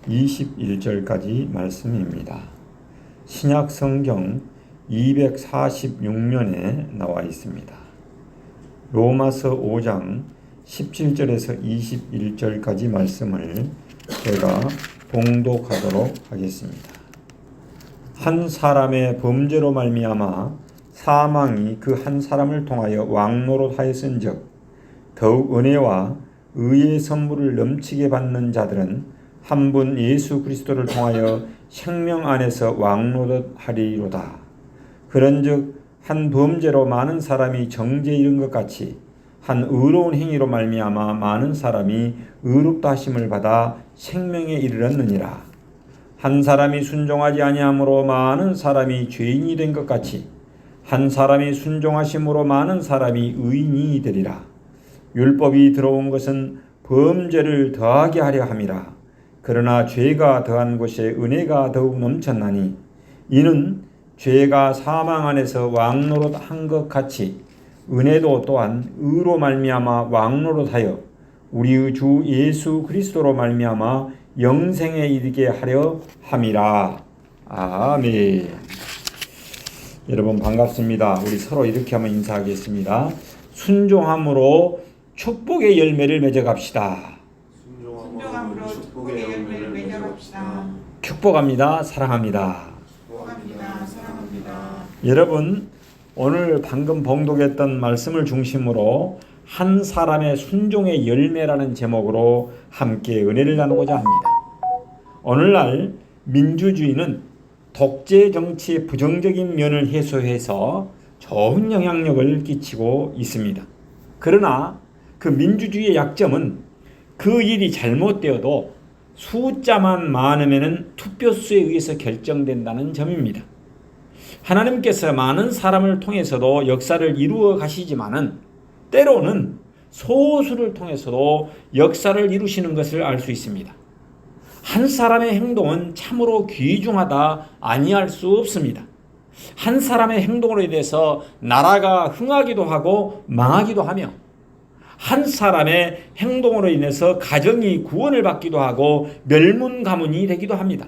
21절까지 말씀입니다. 신약 성경 246면에 나와 있습니다. 로마서 5장 17절에서 21절까지 말씀을 제가 봉독하도록 하겠습니다. 한 사람의 범죄로 말미암아 사망이 그 한 사람을 통하여 왕노릇하였은즉 더욱 은혜와 의의 선물을 넘치게 받는 자들은 한 분 예수 그리스도를 통하여 생명 안에서 왕노릇하리로다. 그런즉 한 범죄로 많은 사람이 정죄에 이른 것 같이 한 의로운 행위로 말미암아 많은 사람이 의롭다 하심을 받아 생명에 이르렀느니라. 한 사람이 순종하지 아니함으로 많은 사람이 죄인이 된 것 같이 한 사람이 순종하심으로 많은 사람이 의인이 되리라. 율법이 들어온 것은 범죄를 더하게 하려 함이라. 그러나 죄가 더한 곳에 은혜가 더욱 넘쳤나니 이는 죄가 사망 안에서 왕노릇한 것 같이 은혜도 또한 의로 말미암아 왕노릇하여 우리의 주 예수 그리스도로 말미암아 영생에 이르게 하려 함이라. 아멘. 여러분 반갑습니다. 우리 서로 이렇게 한번 인사하겠습니다. 순종함으로 축복의 열매를 맺어갑시다. 순종함으로 축복의 열매를 맺어갑시다. 축복합니다. 사랑합니다. 축복합니다. 사랑합니다. 여러분 오늘 방금 봉독했던 말씀을 중심으로 한 사람의 순종의 열매라는 제목으로 함께 은혜를 나누고자 합니다. 오늘날 민주주의는 독재 정치의 부정적인 면을 해소해서 좋은 영향력을 끼치고 있습니다. 그러나 그 민주주의의 약점은 그 일이 잘못되어도 숫자만 많으면 투표수에 의해서 결정된다는 점입니다. 하나님께서 많은 사람을 통해서도 역사를 이루어 가시지만은 때로는 소수를 통해서도 역사를 이루시는 것을 알 수 있습니다. 한 사람의 행동은 참으로 귀중하다 아니할 수 없습니다. 한 사람의 행동으로 인해서 나라가 흥하기도 하고 망하기도 하며 한 사람의 행동으로 인해서 가정이 구원을 받기도 하고 멸문가문이 되기도 합니다.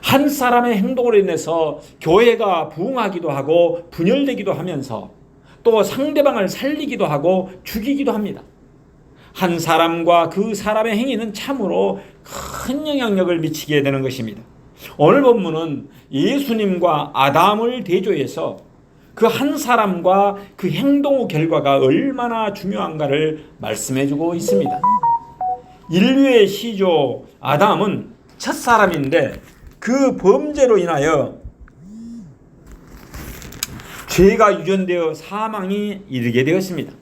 한 사람의 행동으로 인해서 교회가 부흥하기도 하고 분열되기도 하면서 또 상대방을 살리기도 하고 죽이기도 합니다. 한 사람과 그 사람의 행위는 참으로 큰 영향력을 미치게 되는 것입니다. 오늘 본문은 예수님과 아담을 대조해서 그 한 사람과 그 행동의 결과가 얼마나 중요한가를 말씀해주고 있습니다. 인류의 시조 아담은 첫 사람인데 그 범죄로 인하여 죄가 유전되어 사망이 이르게 되었습니다.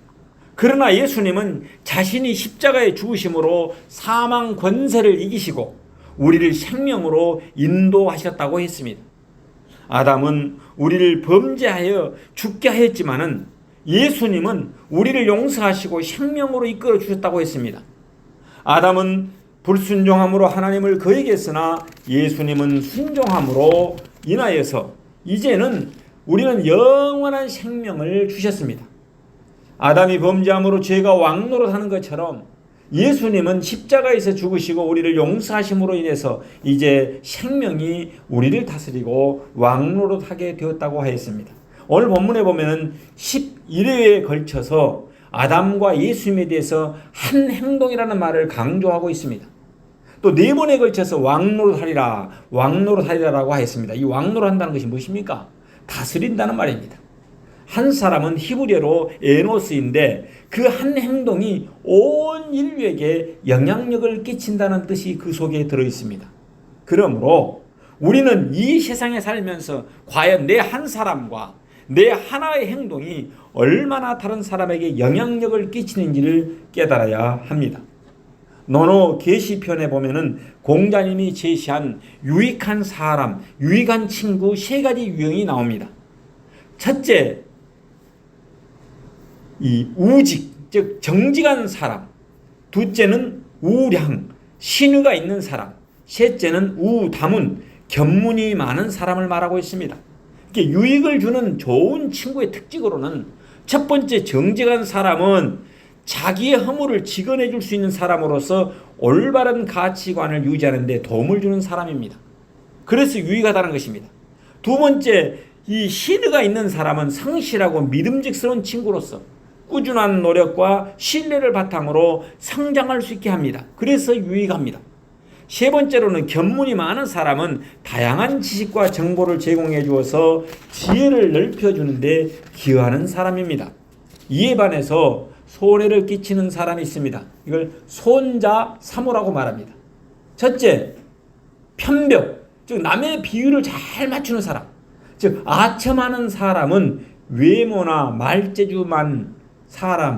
그러나 예수님은 자신이 십자가에 죽으심으로 사망 권세를 이기시고 우리를 생명으로 인도하셨다고 했습니다. 아담은 우리를 범죄하여 죽게 하였지만은 예수님은 우리를 용서하시고 생명으로 이끌어 주셨다고 했습니다. 아담은 불순종함으로 하나님을 거역했으나 예수님은 순종함으로 인하여서 이제는 우리는 영원한 생명을 주셨습니다. 아담이 범죄함으로 죄가 왕노릇하는 것처럼 예수님은 십자가에서 죽으시고 우리를 용서하심으로 인해서 이제 생명이 우리를 다스리고 왕노릇하게 되었다고 하였습니다. 오늘 본문에 보면 11회에 걸쳐서 아담과 예수님에 대해서 한 행동이라는 말을 강조하고 있습니다. 또 4번에 걸쳐서 왕노릇하리라라고 하였습니다. 이 왕노릇한다는 것이 무엇입니까? 다스린다는 말입니다. 한 사람은 히브리어로 에노스인데 그 한 행동이 온 인류에게 영향력을 끼친다는 뜻이 그 속에 들어있습니다. 그러므로 우리는 이 세상에 살면서 과연 내 한 사람과 내 하나의 행동이 얼마나 다른 사람에게 영향력을 끼치는지를 깨달아야 합니다. 노노 계시편에 보면은 공자님이 제시한 유익한 사람, 유익한 친구 3가지 유형이 나옵니다. 첫째, 이 우직, 즉 정직한 사람. 둘째는 우량, 신의가 있는 사람. 셋째는 우다문, 견문이 많은 사람을 말하고 있습니다. 이렇게 유익을 주는 좋은 친구의 특징으로는 첫 번째 정직한 사람은 자기의 허물을 직언해 줄 수 있는 사람으로서 올바른 가치관을 유지하는 데 도움을 주는 사람입니다. 그래서 유익하다는 것입니다. 두 번째, 이 신의가 있는 사람은 성실하고 믿음직스러운 친구로서 꾸준한 노력과 신뢰를 바탕으로 성장할 수 있게 합니다. 그래서 유익합니다. 세 번째로는 견문이 많은 사람은 다양한 지식과 정보를 제공해 주어서 지혜를 넓혀주는 데 기여하는 사람입니다. 이에 반해서 손해를 끼치는 사람이 있습니다. 이걸 손자사모라고 말합니다. 첫째, 편벽, 즉 남의 비유를 잘 맞추는 사람, 즉 아첨하는 사람은 외모나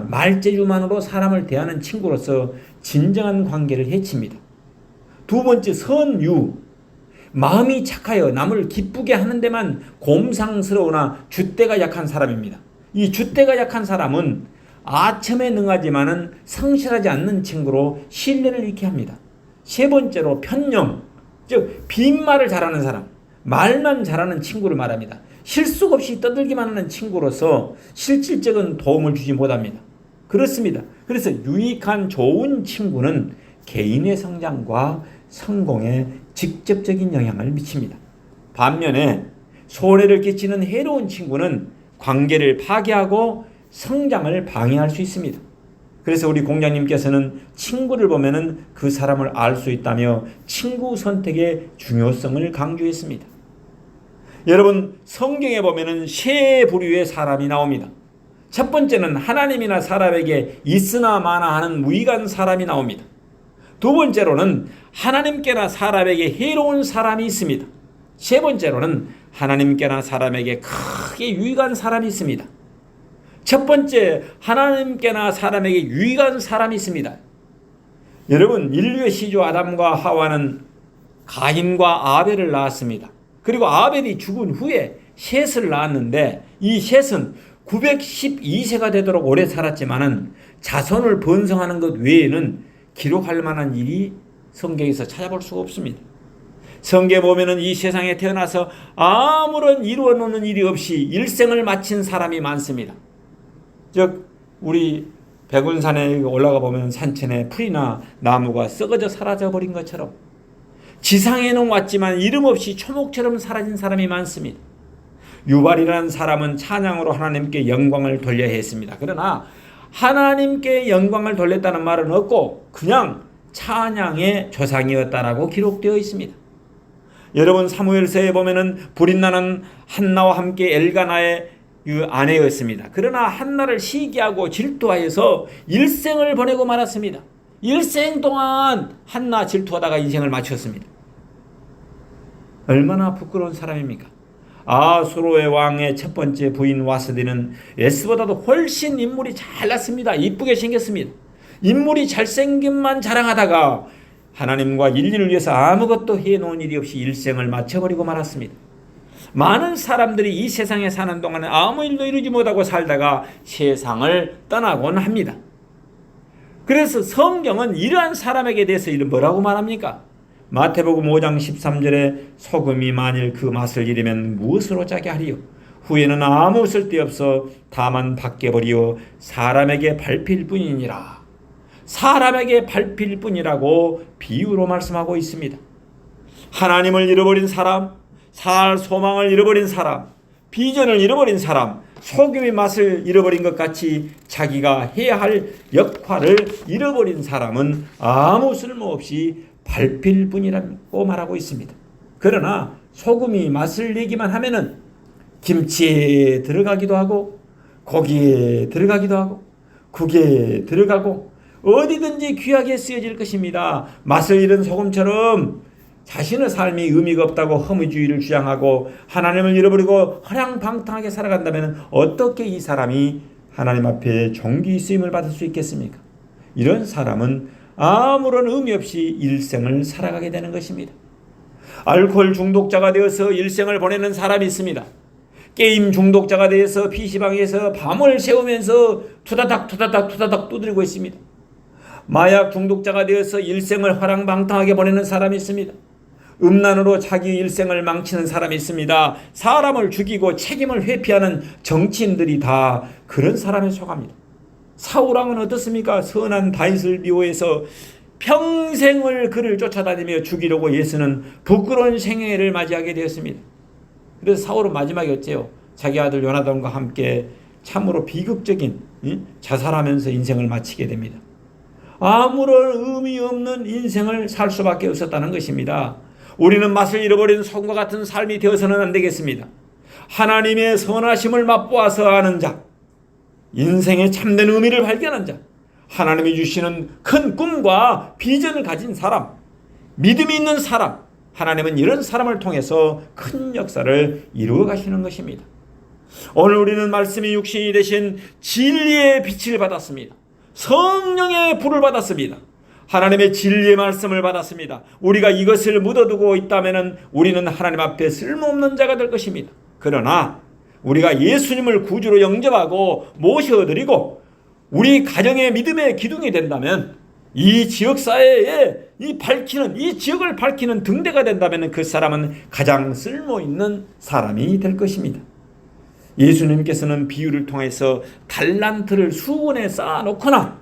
말재주만으로 사람을 대하는 친구로서 진정한 관계를 해칩니다. 두 번째, 선유, 마음이 착하여 남을 기쁘게 하는 데만 곰상스러우나 줏대가 약한 사람입니다. 이 줏대가 약한 사람은 아첨에 능하지만은 성실하지 않는 친구로 신뢰를 잃게 합니다. 세 번째로 편령, 즉 빈말을 잘하는 사람, 말만 잘하는 친구를 말합니다. 실속 없이 떠들기만 하는 친구로서 실질적인 도움을 주지 못합니다. 그렇습니다. 그래서 유익한 좋은 친구는 개인의 성장과 성공에 직접적인 영향을 미칩니다. 반면에 손해를 끼치는 해로운 친구는 관계를 파괴하고 성장을 방해할 수 있습니다. 그래서 우리 공자님께서는 친구를 보면은 그 사람을 알 수 있다며 친구 선택의 중요성을 강조했습니다. 여러분, 성경에 보면은 세 부류의 사람이 나옵니다. 첫 번째는 하나님이나 사람에게 있으나 마나 하는 무익한 사람이 나옵니다. 두 번째로는 하나님께나 사람에게 해로운 사람이 있습니다. 세 번째로는 하나님께나 사람에게 크게 유익한 사람이 있습니다. 첫 번째, 하나님께나 사람에게 유익한 사람이 있습니다. 여러분, 인류의 시조 아담과 하와는 가인과 아벨을 낳았습니다. 그리고 아벨이 죽은 후에 셋을 낳았는데 이 셋은 912세가 되도록 오래 살았지만은 자손을 번성하는 것 외에는 기록할 만한 일이 성경에서 찾아볼 수가 없습니다. 성경에 보면은 이 세상에 태어나서 아무런 이루어 놓는 일이 없이 일생을 마친 사람이 많습니다. 즉 우리 백운산에 올라가 보면 산천에 풀이나 나무가 썩어져 사라져 버린 것처럼 지상에는 왔지만 이름 없이 초목처럼 사라진 사람이 많습니다. 유발이라는 사람은 찬양으로 하나님께 영광을 돌려야 했습니다. 그러나 하나님께 영광을 돌렸다는 말은 없고 그냥 찬양의 조상이었다라고 기록되어 있습니다. 여러분, 사무엘서에 보면은 불이 나는 한나와 함께 엘가나의 아내였습니다. 그러나 한나를 시기하고 질투하여서 일생을 보내고 말았습니다. 일생 동안 한나 질투하다가 인생을 마쳤습니다. 얼마나 부끄러운 사람입니까? 아수로의 왕의 첫 번째 부인 와스디는 에스보다도 훨씬 인물이 잘났습니다. 이쁘게 생겼습니다. 인물이 잘생김만 자랑하다가 하나님과 인류를 위해서 아무것도 해놓은 일이 없이 일생을 마쳐버리고 말았습니다. 많은 사람들이 이 세상에 사는 동안에 아무 일도 이루지 못하고 살다가 세상을 떠나곤 합니다. 그래서 성경은 이러한 사람에게 대해서 뭐라고 말합니까? 마태복음 5장 13절에 소금이 만일 그 맛을 잃으면 무엇으로 짜게 하리요? 후에는 아무 쓸데없어 다만 밖에 버리어 사람에게 밟힐 뿐이니라. 사람에게 밟힐 뿐이라고 비유로 말씀하고 있습니다. 하나님을 잃어버린 사람, 살 소망을 잃어버린 사람, 비전을 잃어버린 사람, 소금의 맛을 잃어버린 것 같이 자기가 해야 할 역할을 잃어버린 사람은 아무 쓸모없이 밟힐 뿐이라고 말하고 있습니다. 그러나 소금이 맛을 내기만 하면은 김치에 들어가기도 하고 고기에 들어가기도 하고 국에 들어가고 어디든지 귀하게 쓰여질 것입니다. 맛을 잃은 소금처럼 자신의 삶이 의미가 없다고 허무주의를 주장하고 하나님을 잃어버리고 허랑방탕하게 살아간다면 어떻게 이 사람이 하나님 앞에 존귀 쓰임을 받을 수 있겠습니까? 이런 사람은 아무런 의미 없이 일생을 살아가게 되는 것입니다. 알코올 중독자가 되어서 일생을 보내는 사람이 있습니다. 게임 중독자가 되어서 PC방에서 밤을 새우면서 투다닥 두드리고 있습니다. 마약 중독자가 되어서 일생을 허랑방탕하게 보내는 사람이 있습니다. 음란으로 자기 일생을 망치는 사람이 있습니다. 사람을 죽이고 책임을 회피하는 정치인들이 다 그런 사람에 속합니다. 사울왕은 어떻습니까? 선한 다윗을 미워해서 평생을 그를 쫓아다니며 죽이려고 예수는 부끄러운 생애를 맞이하게 되었습니다. 그래서 사울은 마지막에 어째요? 자기 아들 요나단과 함께 참으로 비극적인 자살하면서 인생을 마치게 됩니다. 아무런 의미 없는 인생을 살 수밖에 없었다는 것입니다. 우리는 맛을 잃어버린 손과 같은 삶이 되어서는 안 되겠습니다. 하나님의 선하심을 맛보아서 아는 자, 인생의 참된 의미를 발견한 자, 하나님이 주시는 큰 꿈과 비전을 가진 사람, 믿음이 있는 사람, 하나님은 이런 사람을 통해서 큰 역사를 이루어 가시는 것입니다. 오늘 우리는 말씀이 육신이 되신 진리의 빛을 받았습니다. 성령의 불을 받았습니다. 하나님의 진리의 말씀을 받았습니다. 우리가 이것을 묻어두고 있다면 우리는 하나님 앞에 쓸모없는 자가 될 것입니다. 그러나 우리가 예수님을 구주로 영접하고 모셔드리고 우리 가정의 믿음의 기둥이 된다면 이 지역사회에 이 지역을 밝히는 등대가 된다면 그 사람은 가장 쓸모있는 사람이 될 것입니다. 예수님께서는 비유를 통해서 달란트를 수원에 쌓아놓거나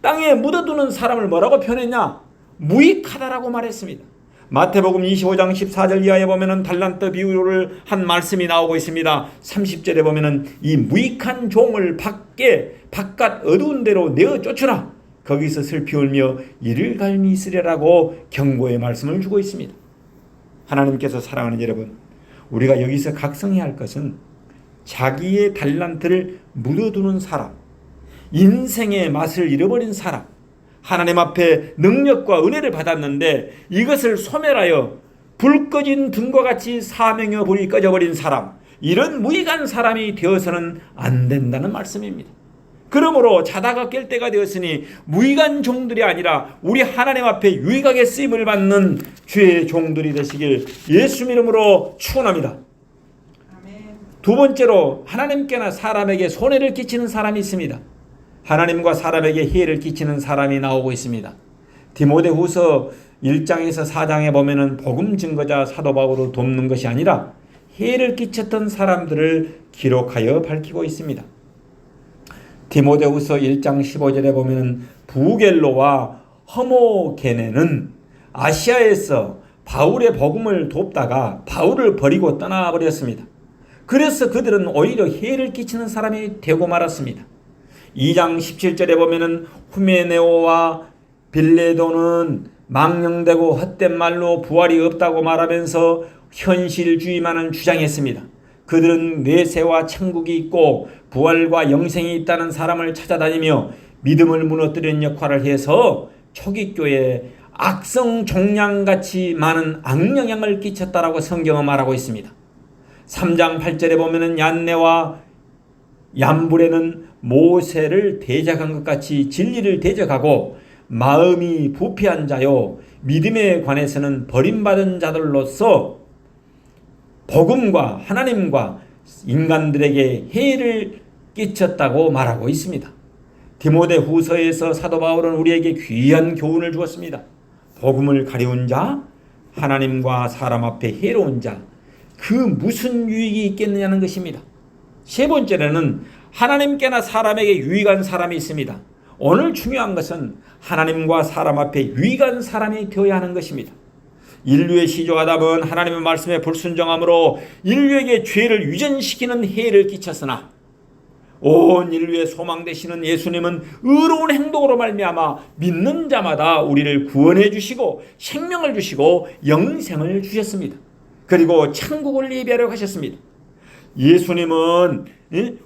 땅에 묻어두는 사람을 뭐라고 표현했냐? 무익하다라고 말했습니다. 마태복음 25장 14절 이하에 보면은 달란트 비유를 한 말씀이 나오고 있습니다. 30절에 보면은 이 무익한 종을 바깥 어두운 데로 내어 쫓으라. 거기서 슬피 울며 이를 갈미 있으리라고 경고의 말씀을 주고 있습니다. 하나님께서 사랑하는 여러분, 우리가 여기서 각성해야 할 것은 자기의 달란트를 묻어두는 사람, 인생의 맛을 잃어버린 사람, 하나님 앞에 능력과 은혜를 받았는데 이것을 소멸하여 불 꺼진 등과 같이 사명의 불이 꺼져버린 사람, 이런 무익한 사람이 되어서는 안 된다는 말씀입니다. 그러므로 자다가 깰 때가 되었으니 무익한 종들이 아니라 우리 하나님 앞에 유익하게 쓰임을 받는 주의 종들이 되시길 예수 이름으로 축원합니다. 두 번째로 하나님께나 사람에게 손해를 끼치는 사람이 있습니다. 하나님과 사람에게 해를 끼치는 사람이 나오고 있습니다. 디모데후서 1장에서 4장에 보면은 복음 증거자 사도 바울을 돕는 것이 아니라 해를 끼쳤던 사람들을 기록하여 밝히고 있습니다. 디모데후서 1장 15절에 보면은 부겔로와 허모게네는 아시아에서 바울의 복음을 돕다가 바울을 버리고 떠나버렸습니다. 그래서 그들은 오히려 해를 끼치는 사람이 되고 말았습니다. 2장 17절에 보면은 후메네오와 빌레도는 망령되고 헛된 말로 부활이 없다고 말하면서 현실주의만을 주장했습니다. 그들은 뇌세와 천국이 있고 부활과 영생이 있다는 사람을 찾아다니며 믿음을 무너뜨리는 역할을 해서 초기교회에 악성 종양같이 많은 악영향을 끼쳤다라고 성경은 말하고 있습니다. 3장 8절에 보면은 얀네와 얀불에는 모세를 대적한 것 같이 진리를 대적하고 마음이 부패한 자요 믿음에 관해서는 버림받은 자들로서 복음과 하나님과 인간들에게 해를 끼쳤다고 말하고 있습니다. 디모데후서에서 사도 바울은 우리에게 귀한 교훈을 주었습니다. 복음을 가리운 자, 하나님과 사람 앞에 해로운 자, 그 무슨 유익이 있겠느냐는 것입니다. 세 번째로는 하나님께나 사람에게 유익한 사람이 있습니다. 오늘 중요한 것은 하나님과 사람 앞에 유익한 사람이 되어야 하는 것입니다. 인류의 시조 아담은 하나님의 말씀에 불순종함으로 인류에게 죄를 유전시키는 해를 끼쳤으나 온 인류의 소망 되시는 예수님은 의로운 행동으로 말미암아 믿는 자마다 우리를 구원해 주시고 생명을 주시고 영생을 주셨습니다. 그리고 천국을 예비하려 하셨습니다. 예수님은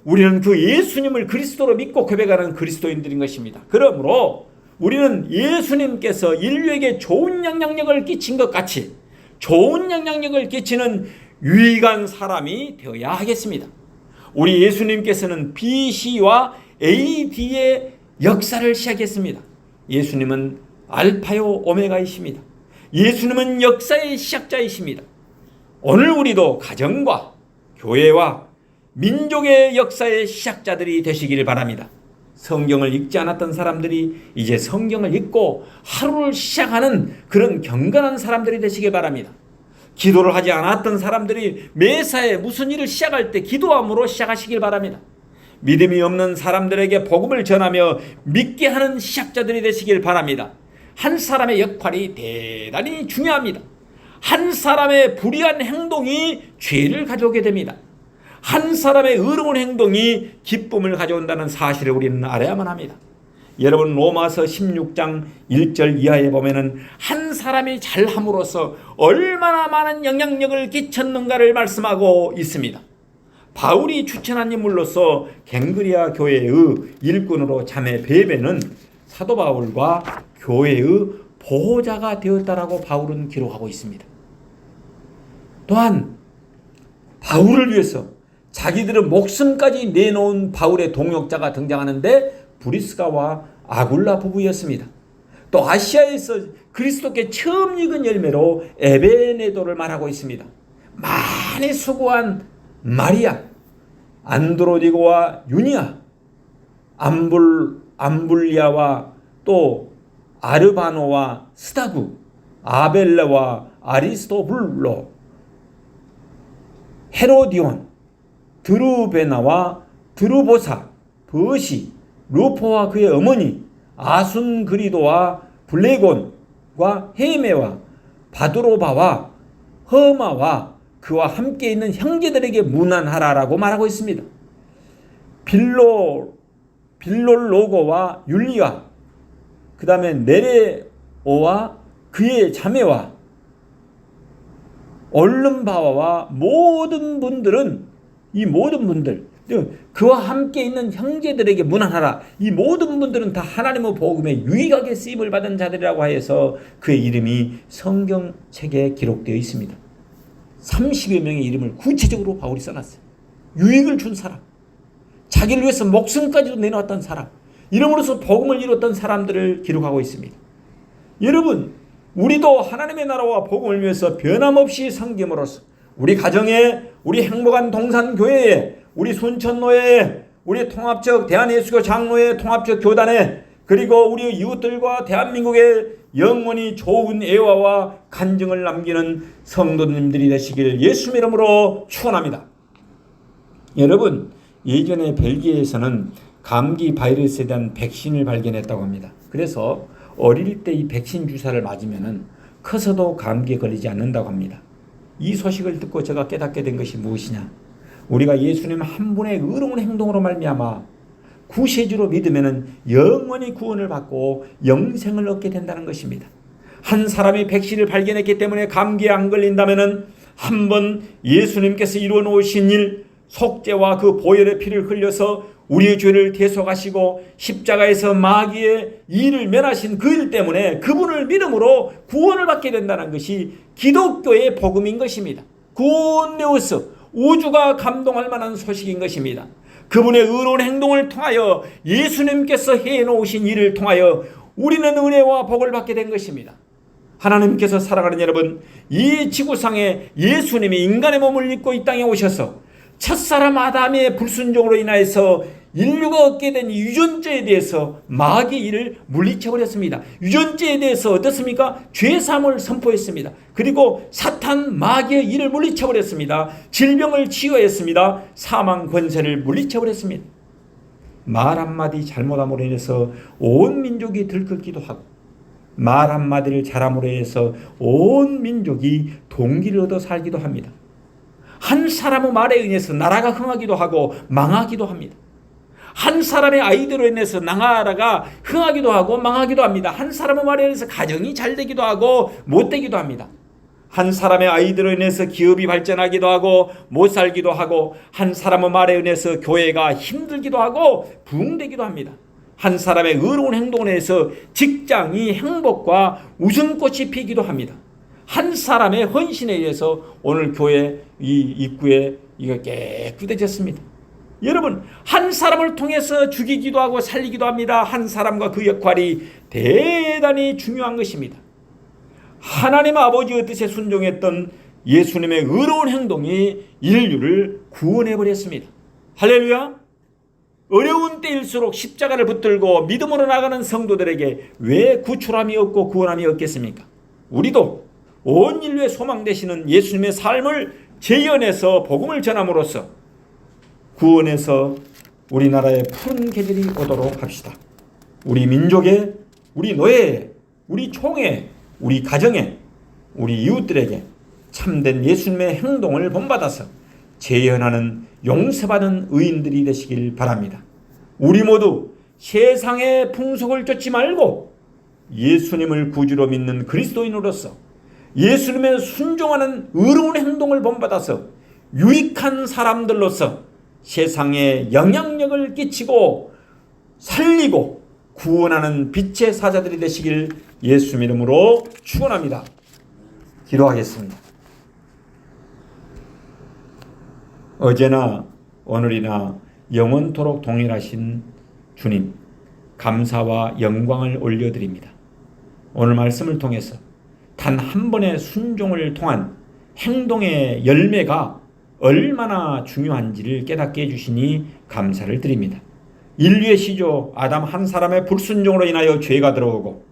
우리는 그 예수님을 그리스도로 믿고 고백하는 그리스도인들인 것입니다. 그러므로 우리는 예수님께서 인류에게 좋은 영향력을 끼친 것 같이 좋은 영향력을 끼치는 유익한 사람이 되어야 하겠습니다. 우리 예수님께서는 BC와 AD의 역사를 시작했습니다. 예수님은 알파요 오메가이십니다. 예수님은 역사의 시작자이십니다. 오늘 우리도 가정과 교회와 민족의 역사의 시작자들이 되시기를 바랍니다. 성경을 읽지 않았던 사람들이 이제 성경을 읽고 하루를 시작하는 그런 경건한 사람들이 되시길 바랍니다. 기도를 하지 않았던 사람들이 매사에 무슨 일을 시작할 때 기도함으로 시작하시길 바랍니다. 믿음이 없는 사람들에게 복음을 전하며 믿게 하는 시작자들이 되시길 바랍니다. 한 사람의 역할이 대단히 중요합니다. 한 사람의 불의한 행동이 죄를 가져오게 됩니다. 한 사람의 의로운 행동이 기쁨을 가져온다는 사실을 우리는 알아야만 합니다. 여러분, 로마서 16장 1절 이하에 보면은 한 사람이 잘함으로써 얼마나 많은 영향력을 끼쳤는가를 말씀하고 있습니다. 바울이 추천한 인물로서 갱그리아 교회의 일꾼으로 자매 베베는 사도 바울과 교회의 보호자가 되었다라고 바울은 기록하고 있습니다. 또한 바울을 위해서 자기들의 목숨까지 내놓은 바울의 동역자가 등장하는데 브리스가와 아굴라 부부였습니다. 또 아시아에서 그리스도께 처음 익은 열매로 에베네도를 말하고 있습니다. 많이 수고한 마리아, 안드로니고와 유니아, 암불리아와 또 아르바노와 스다구, 아벨레와 아리스토블로, 헤로디온, 드루베나와 드루보사, 버시, 루포와 그의 어머니, 아순그리도와 블레곤과 헤메와 바드로바와 허마와 그와 함께 있는 형제들에게 문안하라라고 말하고 있습니다. 빌롤로고와 율리와 그 다음에 네레오와 그의 자매와 얼름바와와 모든 분들은, 이 모든 분들, 그와 함께 있는 형제들에게 문안하라. 이 모든 분들은 다 하나님의 복음에 유익하게 쓰임을 받은 자들이라고 하여서 그의 이름이 성경책에 기록되어 있습니다. 30여 명의 이름을 구체적으로 바울이 써놨어요. 유익을 준 사람, 자기를 위해서 목숨까지도 내놓았던 사람, 이름으로서 복음을 이뤘던 사람들을 기록하고 있습니다. 여러분, 우리도 하나님의 나라와 복음을 위해서 변함없이 섬김으로써 우리 가정에, 우리 행복한 동산교회에, 우리 순천노회에, 우리 통합적 대한예수교 장로회 통합적 교단에, 그리고 우리 이웃들과 대한민국에 영원히 좋은 애화와 간증을 남기는 성도님들이 되시길 예수 이름으로 축원합니다. 여러분, 예전에 벨기에에서는 감기 바이러스에 대한 백신을 발견했다고 합니다. 그래서 어릴 때 이 백신 주사를 맞으면은 커서도 감기에 걸리지 않는다고 합니다. 이 소식을 듣고 제가 깨닫게 된 것이 무엇이냐? 우리가 예수님 한 분의 의로운 행동으로 말미암아 구세주로 믿으면은 영원히 구원을 받고 영생을 얻게 된다는 것입니다. 한 사람이 백신을 발견했기 때문에 감기에 안 걸린다면은 한번 예수님께서 이루어 놓으신 일, 속죄와 그 보혈의 피를 흘려서 우리의 죄를 대속하시고 십자가에서 마귀의 일을 면하신 그 일 때문에 그분을 믿음으로 구원을 받게 된다는 것이 기독교의 복음인 것입니다. 구원되어서 우주가 감동할 만한 소식인 것입니다. 그분의 의로운 행동을 통하여 예수님께서 해놓으신 일을 통하여 우리는 은혜와 복을 받게 된 것입니다. 하나님께서 사랑하는 여러분, 이 지구상에 예수님이 인간의 몸을 입고 이 땅에 오셔서 첫사람 아담의 불순종으로 인하여서 인류가 얻게 된 유전죄에 대해서 마귀의 일을 물리쳐버렸습니다. 유전죄에 대해서 어떻습니까? 죄사함을 선포했습니다. 그리고 사탄 마귀의 일을 물리쳐버렸습니다. 질병을 치유했습니다. 사망 권세를 물리쳐버렸습니다. 말 한마디 잘못함으로 인해서 온 민족이 들끓기도 하고, 말 한마디를 잘함으로 인해서 온 민족이 동기를 얻어 살기도 합니다. 한 사람의 말에 의해서 나라가 흥하기도 하고 망하기도 합니다. 한 사람의 아이디어로 인해서 나라가 흥하기도 하고 망하기도 합니다. 한 사람의 말에 의해서 가정이 잘 되기도 하고 못 되기도 합니다. 한 사람의 아이디어로 인해서 기업이 발전하기도 하고 못 살기도 하고, 한 사람의 말에 의해서 교회가 힘들기도 하고 부흥되기도 합니다. 한 사람의 의로운 행동에 의해서 직장이 행복과 웃음꽃이 피기도 합니다. 한 사람의 헌신에 의해서 오늘 교회 이 입구에 이거 깨끗해졌습니다. 여러분, 한 사람을 통해서 죽이기도 하고 살리기도 합니다. 한 사람과 그 역할이 대단히 중요한 것입니다. 하나님 아버지의 뜻에 순종했던 예수님의 의로운 행동이 인류를 구원해버렸습니다. 할렐루야! 어려운 때일수록 십자가를 붙들고 믿음으로 나가는 성도들에게 왜 구출함이 없고 구원함이 없겠습니까? 우리도 온 인류의 소망 되시는 예수님의 삶을 재현해서 복음을 전함으로써 구원에서 우리나라에 푸른 계절이 오도록 합시다. 우리 민족에, 우리 노예에, 우리 총회에, 우리 가정에, 우리 이웃들에게 참된 예수님의 행동을 본받아서 재현하는 용서받은 의인들이 되시길 바랍니다. 우리 모두 세상의 풍속을 쫓지 말고 예수님을 구주로 믿는 그리스도인으로서 예수님의 순종하는 의로운 행동을 본받아서 유익한 사람들로서 세상에 영향력을 끼치고 살리고 구원하는 빛의 사자들이 되시길 예수 이름으로 축원합니다. 기도하겠습니다. 어제나 오늘이나 영원토록 동일하신 주님, 감사와 영광을 올려드립니다. 오늘 말씀을 통해서 단 한 번의 순종을 통한 행동의 열매가 얼마나 중요한지를 깨닫게 해주시니 감사를 드립니다. 인류의 시조 아담 한 사람의 불순종으로 인하여 죄가 들어오고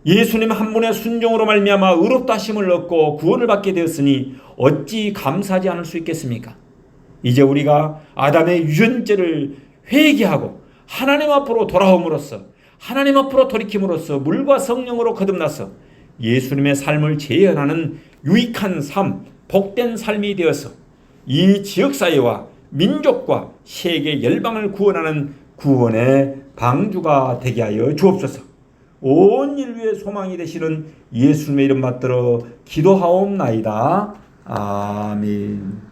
예수님 한 분의 순종으로 말미암아 의롭다 하심을 얻고 구원을 받게 되었으니 어찌 감사하지 않을 수 있겠습니까? 이제 우리가 아담의 유전죄를 회개하고 하나님 앞으로 돌아옴으로써 하나님 앞으로 돌이킴으로써 물과 성령으로 거듭나서 예수님의 삶을 재현하는 유익한 삶, 복된 삶이 되어서 이 지역사회와 민족과 세계 열방을 구원하는 구원의 방주가 되게 하여 주옵소서. 온 인류의 소망이 되시는 예수님의 이름 받들어 기도하옵나이다. 아멘.